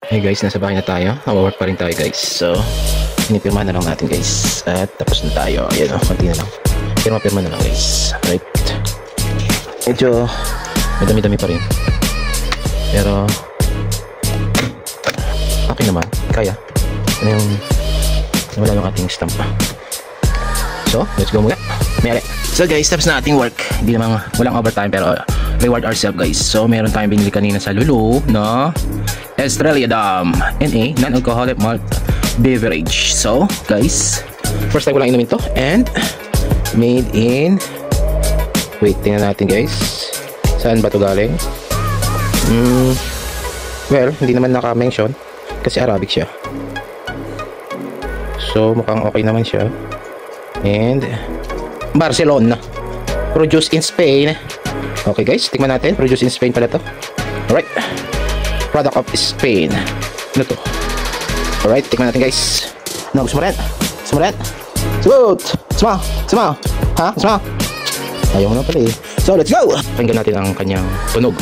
Hey guys, nasa bahay na tayo. Nag-work pa rin tayo guys. So, pinipirma na lang natin guys. At tapos na tayo. Ayan o, konti na lang. Pirma na lang guys. Right. Medyo madami-dami pa rin. Pero okay naman. Kaya. Ano yung wala yung ating stamp. So, let's go muna. Mayari. So guys, tapos na ating work. Hindi naman, walang overtime pero reward ourselves guys. So, meron tayong binili kanina sa Lulu, no? Estrella Damm NA, non-alcoholic malt beverage. So, guys, first time ko lang inumin to. And, made in, wait, tingnan natin guys. Saan ba to galing? Well, hindi naman naka-mention kasi Arabic siya. So, mukhang okay naman siya. And, Barcelona. Produced in Spain. Okay guys, tingnan natin. Produced in Spain pala to. Alright. Product of Spain. Ano to? Alright, tingnan natin guys. No, gusto mo rin? Gusto mo rin? Sugot! Sama! Ha? Sama? Ayaw mo na pala eh. So, let's go! Pakinggan natin ang kanyang tunog.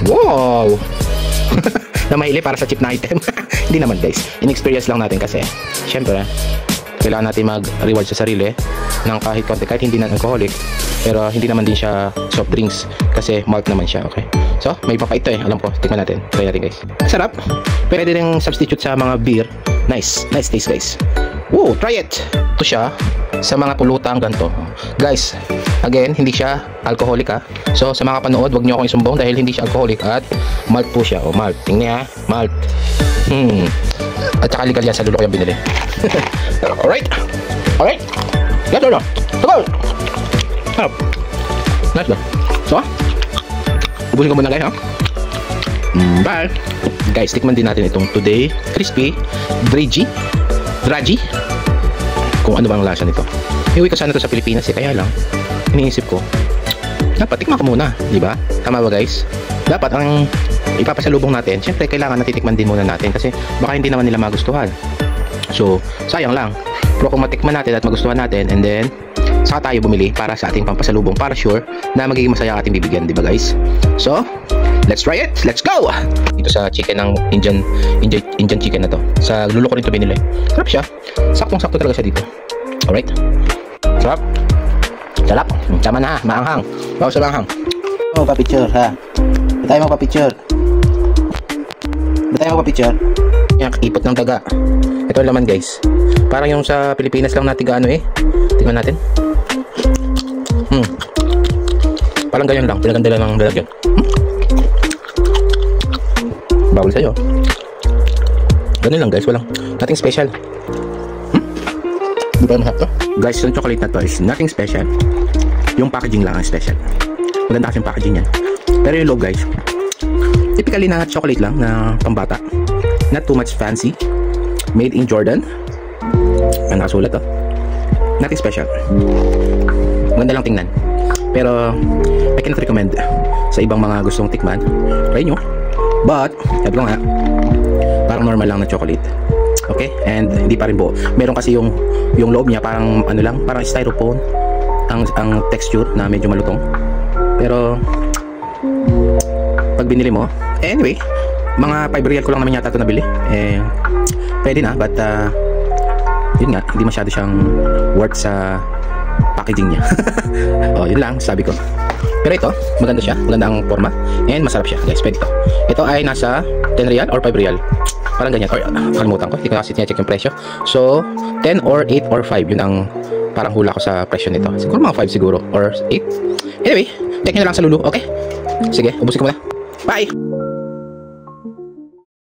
Wow! Na mahili para sa cheap na item. Hindi naman guys. In-experience lang natin kasi syempre, kailangan natin mag-reward sa sarili ng kahit konti, kahit hindi na alcoholic, pero hindi naman din siya soft drinks kasi malt naman siya, okay? So, may baka ito eh, alam ko. Tikman natin. Try natin guys. Sarap. Pwede rin substitute sa mga beer. Nice taste guys. Woo, try it. Ito siya sa mga pulutang ganito. Guys, again, hindi siya alcoholic ha. So, sa mga panood, wag niyo akong isumbong dahil hindi siya alcoholic at malt po siya. O, malt. Tingnan ha, malt. At saka legal yan sa Lulu ko yung binili. Alright. Let's go. Harap. Nice ba? So, ubusin ko muna guys ha. Bye. Guys, tikman din natin itong Today Crispy Draggy. Kung ano bang lasa nito. Iuwi ko sana ito sa Pilipinas eh. Kaya lang, iniisip ko, dapat tikman ko muna. Diba? Tama ba guys? Dapat ang ipapasalubong natin, syempre kailangan natitikman din muna natin kasi baka hindi naman nila magustuhan. So, sayang lang. Pero kung matikman natin at magustuhan natin, and then saka tayo bumili para sa ating pampasalubong para sure na magiging masaya ang ating bibigyan, di ba guys? So, let's try it. Let's go! Ito sa chicken ng Indian chicken na to. Sa Lulu ko rin ito binili. Sarap siya. Saktong-sakto talaga siya dito. Alright. Sarap. Tama na ha. Maanghang. Bawas sa maanghang. Pa-picture ha. Ba't tayo magpa-picture? Yan, ipot ng daga. Ito laman guys. Parang yung sa Pilipinas lang natin gaano eh. Tingnan natin. Parang ganyan lang. Pinaganda lang ng lalagyan. Bawal sa'yo. Ganun lang guys. Walang nothing special. Di ba masarap to? Guys, yung chocolate na to is nothing special. Yung packaging lang ang special. Maganda kasi yung packaging yan. Pero yung loob guys, typically na chocolate lang na pambata. Not too much fancy. Made in Jordan. Ang nakasulat to. Nothing special. Maganda lang tingnan. Pero I cannot recommend sa ibang mga gustong tikman. Try nyo. But, sabi ko nga, parang normal lang na chocolate. Okay? And hindi pa rin buo. Meron kasi yung loob niya parang ano lang, parang styrofoam ang texture na medyo malutong. Pero pag binili mo, anyway, mga 5 real ko lang naman yata ito nabili. Eh, pwede na, but yun nga, hindi masyado siyang worth sa packaging niya. Oh, yun lang, sabi ko. Pero ito, maganda siya, maganda ang forma, and masarap siya, guys, pwede ito. Ito ay nasa 10 real or 5 real. Parang ganyan, or kalimutan ko, hindi ko kasi check yung presyo. So, 10 or 8 or 5, yun ang parang hula ko sa presyo nito. Siguro mga 5 siguro, or 8. Anyway, check nyo lang sa Lulu, okay? Sige, ubusin ko muna. Bye!